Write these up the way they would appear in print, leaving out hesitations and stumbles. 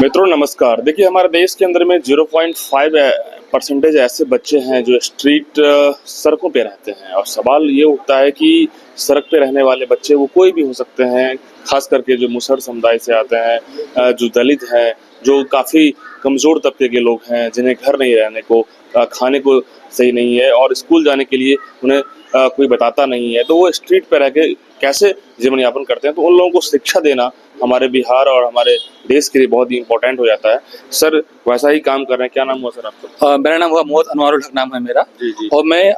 मित्रों नमस्कार। देखिए हमारे देश के अंदर में 0.5% ऐसे बच्चे हैं जो स्ट्रीट सड़कों पे रहते हैं और सवाल ये उठता है कि सड़क पे रहने वाले बच्चे वो कोई भी हो सकते हैं, खास करके जो मुसहर समुदाय से आते हैं, जो दलित हैं, जो काफ़ी कमज़ोर तबके के लोग हैं, जिन्हें घर नहीं रहने को, खाने को सही नहीं है और स्कूल जाने के लिए उन्हें कोई बताता नहीं है, तो वो स्ट्रीट पे रह के कैसे जीवन यापन करते हैं। तो उन लोगों को शिक्षा देना हमारे बिहार और हमारे देश के लिए बहुत ही इम्पोर्टेंट हो जाता है। सर वैसा ही काम कर रहे हैं, क्या नाम हुआ सर आपका? मेरा नाम हुआ मोहम्मद अनवारुल हक नाम है मेरा। जी जी। और मैं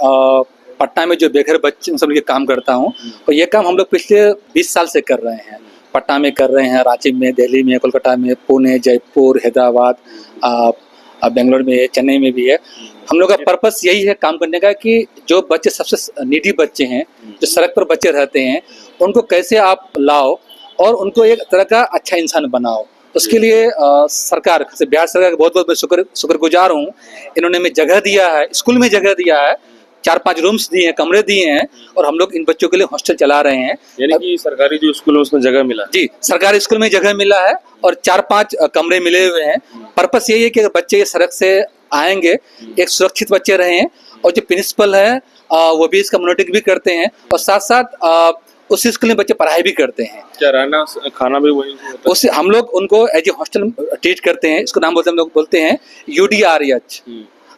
पटना में जो बेघर बच्चे सब के काम करता हूँ और ये काम हम लोग पिछले 20 साल से कर रहे हैं। पटना में कर रहे हैं, रांची में, दिल्ली में, कोलकाता में, पुणे, जयपुर, हैदराबाद, बेंगलोर में है, चेन्नई में भी है। हम लोग का पर्पस यही है काम करने का कि जो बच्चे सबसे नीडी बच्चे हैं, जो सड़क पर बच्चे रहते हैं, उनको कैसे आप लाओ और उनको एक तरह का अच्छा इंसान बनाओ। उसके लिए सरकार से, बिहार सरकार का बहुत बहुत मैं शुक्रगुजार हूँ। इन्होंने हमें जगह दिया है, स्कूल में जगह दिया है, 4-5 रूम्स दिए हैं, कमरे दिए हैं और हम लोग इन बच्चों के लिए हॉस्टल चला रहे हैं। यानी कि सरकारी जो स्कूल है उसमें जगह मिला? जी, सरकारी स्कूल में जगह मिला है और 4-5 कमरे मिले हुए हैं। पर्पस यही है कि बच्चे ये सड़क से आएंगे, एक सुरक्षित बच्चे रहें और जो प्रिंसिपल है वो भी इसका मॉनिटरिंग भी करते हैं और साथ साथ उस स्कूल में बच्चे पढ़ाई भी करते हैं। क्या रहना खाना भी वही होता है? उससे हम लोग उनको एज ए हॉस्टल ट्रीट करते हैं। इसको नाम बोलते हैं, हम लोग बोलते हैं UDRH,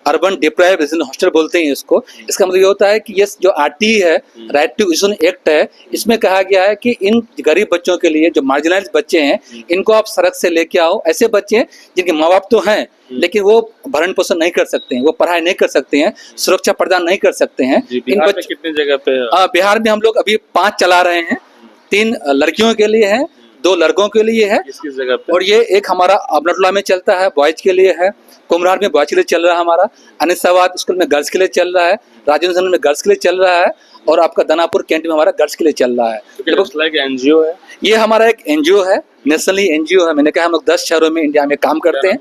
urban deprived resident hostel बोलते हैं इसको। इसका मतलब ये होता है कि ये जो RT है, राइट टू एजुकेशन एक्ट है, इसमें कहा गया है कि इन गरीब बच्चों के लिए, जो मार्जिनलाइज्ड बच्चे हैं, इनको आप सड़क से लेके आओ। ऐसे बच्चे जिनके माँ बाप तो हैं लेकिन वो भरण पोषण नहीं कर सकते हैं, वो पढ़ाई नहीं कर सकते हैं, सुरक्षा प्रदान नहीं कर सकते हैं। इन बच्चे कितने जगह पे? बिहार में हम लोग अभी 5 चला रहे हैं। 3 लड़कियों के लिए है, 2 लड़कों के लिए है। किस जगह पे? और ये एक हमारा अबनटुल्ला में चलता है, बॉयज के लिए है। कुम्हरार में बॉयज के लिए चल रहा है हमारा। अनिसाबाद स्कूल में गर्ल्स के लिए चल रहा है। राजेंद्र नगर में गर्ल्स के लिए चल रहा है और आपका दानापुर कैंट में हमारा गर्ल्स के लिए चल रहा है। NGO है ये हमारा एक NGO है, नेशनली NGO है। मैंने कहा हम लोग 10 शहरों में इंडिया में काम करते हैं।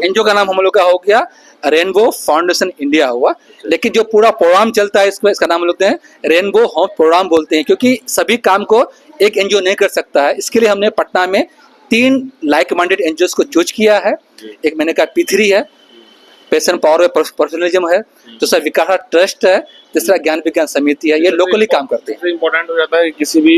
NGO का नाम हम लोग का हो गया रेनबो फाउंडेशन इंडिया हुआ। लेकिन जो पूरा प्रोग्राम चलता है इसका नाम बोलते हैं रेनबो होम प्रोग्राम बोलते हैं, क्योंकि सभी काम को एक NGO नहीं कर सकता है। इसके लिए हमने पटना में 3 लाइक माइंडेड NGOs को चूज किया है। एक मैंने कहा P3 है, पैशन पावर और प्रोफेशनलिज्म है, दूसरा विकास ट्रस्ट है, तीसरा ज्ञान विज्ञान समिति है। ये लोकली काम करते हैं। इम्पोर्टेंट हो जाता है किसी भी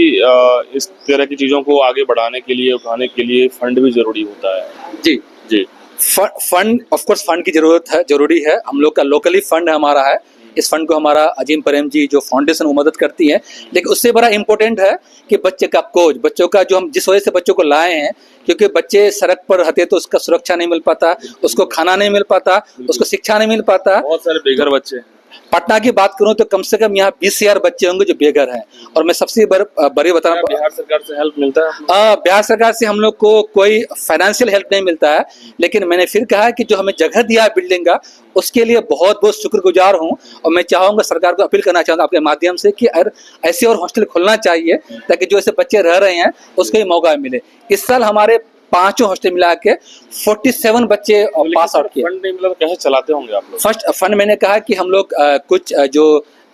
इस तरह की चीजों को आगे बढ़ाने के लिए, उठाने के लिए फंड भी जरूरी होता है। जी जी। फंड ऑफ कोर्स फंड की जरूरी है। हम लोग का लोकली फंड हमारा है। इस फंड को हमारा अजीम प्रेम जी जो फाउंडेशन वो मदद करती है। लेकिन उससे बड़ा इम्पोर्टेंट है कि बच्चे का कोच, बच्चों का जो हम जिस वजह से बच्चों को लाए हैं, क्योंकि बच्चे सड़क पर रहते तो उसका सुरक्षा नहीं मिल पाता, उसको खाना नहीं मिल पाता, उसको शिक्षा नहीं मिल पाता। बहुत सारे बेघर बच्चे हैं। पटना की बात करूं तो कम से कम यहाँ 20,000 बच्चे होंगे जो बेघर हैं। और मैं सबसे बड़ी बता रहा हूँ, बिहार सरकार से हेल्प मिलता है? बिहार सरकार से हम लोग को कोई फाइनेंशियल हेल्प नहीं मिलता है। लेकिन मैंने फिर कहा है कि जो हमें जगह दिया है बिल्डिंग का, उसके लिए बहुत बहुत शुक्रगुजार हूँ। और मैं चाहूँगा, सरकार को अपील करना चाहूँगा आपके माध्यम से कि ऐसे और हॉस्टल खुलना चाहिए ताकि जो ऐसे बच्चे रह रहे हैं उसको ही मौका मिले। इस साल हमारे 5 हॉस्टल मिला के 47 बच्चे पास आउट किए। फंड नहीं मिला तो कैसे चलाते होंगे आप लोग? फर्स्ट फंड मैंने कहा कि हम लोग कुछ जो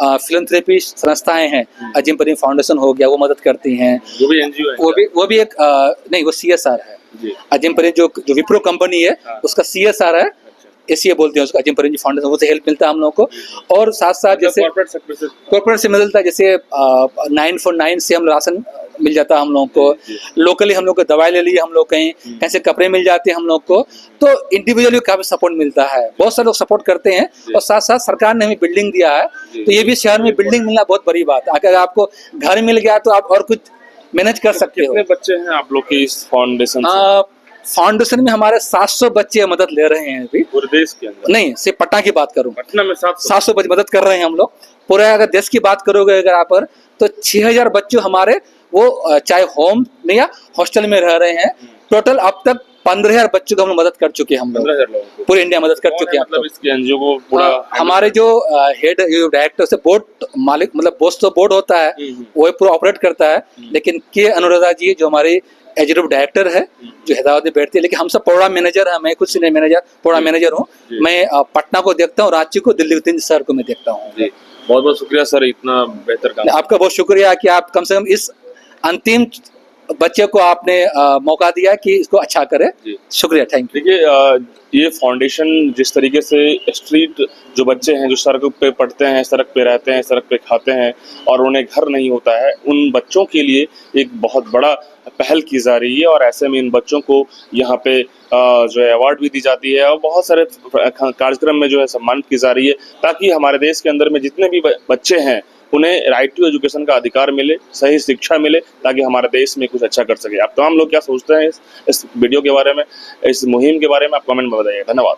फिलंथ्रेपी संस्थाएं हैं, अजीम प्रेम फाउंडेशन हो गया, वो मदद करती हैं। वो भी NGO है? वो भी एक नहीं, वो CSR है। अजीम प्रेम जो विप्रो कंपनी है उसका CSR है, ऐसे बोलते हैं उसको, अजीम प्रेम फाउंडेशन। वो से हेल्प मिलता है हम लोग को। और साथ साथ जैसे कॉर्पोरेट से मिलता है, जैसे 949 से हम राशन मिल जाता है हम लोग को। लोकली हम लोग को दवाई ले लिए, हम लोग कहीं कैसे कपड़े मिल जाते हैं हम लोग को। तो इंडिविजुअली काफी सपोर्ट मिलता है, बहुत सारे लोग सपोर्ट करते हैं। और साथ साथ सरकार ने हमें बिल्डिंग दिया है, तो ये भी शहर में बिल्डिंग मिलना बहुत बड़ी बात है। अगर आपको घर मिल गया तो आप और कुछ मैनेज कर सकते हो। कितने बच्चे हैं आप लोग की इस फाउंडेशन? फाउंडेशन में हमारे 700 बच्चे मदद ले रहे हैं अभी पूरे देश के अंदर? नहीं, सिर्फ पटना की बात करूं, पटना में 700 बच्चे मदद कर रहे हैं हम लोग। पूरे अगर देश की बात करोगे अगर आप, तो 6000 बच्चे हमारे वो चाहे होम में या हॉस्टल में रह रहे हैं। टोटल अब तक 15,000 बच्चों को हम मदद कर चुके हैं। हम लोग पूरे इंडिया मदद कर चुके हैं। मतलब इसके NGO को पूरा हमारे जो हेड डायरेक्टर से बोर्ड मालिक, मतलब बोस तो बोर्ड होता है, वो पूरा ऑपरेट करता है। लेकिन के अनुराधा जी जो हमारी एग्जीक्यूटिव डायरेक्टर है, जो हैदराबाद में बैठती है, लेकिन हम सब प्रोग्राम मैनेजर है। मैं कुछ सीनियर मैनेजर, प्रोग्राम मैनेजर हूँ। मैं पटना को देखता हूँ, रांची को, दिल्ली के 3 शहर को मैं देखता हूँ। बहुत बहुत शुक्रिया सर, इतना बेहतर काम। आपका बहुत शुक्रिया कि आप कम से कम इस अंतिम बच्चे को आपने मौका दिया कि इसको अच्छा करे। जी। शुक्रिया, थैंक यू। देखिए ये फाउंडेशन जिस तरीके से स्ट्रीट जो बच्चे हैं जो सड़क पे पढ़ते हैं, सड़क पे रहते हैं, सड़क पे खाते हैं और उन्हें घर नहीं होता है, उन बच्चों के लिए एक बहुत बड़ा पहल की जा रही है और ऐसे में इन बच्चों को यहाँ पे जो है अवार्ड भी दी जाती है और बहुत सारे कार्यक्रम में जो है सम्मानित की जा रही है ताकि हमारे देश के अंदर में जितने भी बच्चे हैं उन्हें राइट टू एजुकेशन का अधिकार मिले, सही शिक्षा मिले ताकि हमारे देश में कुछ अच्छा कर सके। आप तमाम लोग क्या सोचते हैं इस वीडियो के बारे में, इस मुहिम के बारे में आप कमेंट में बताइए। धन्यवाद।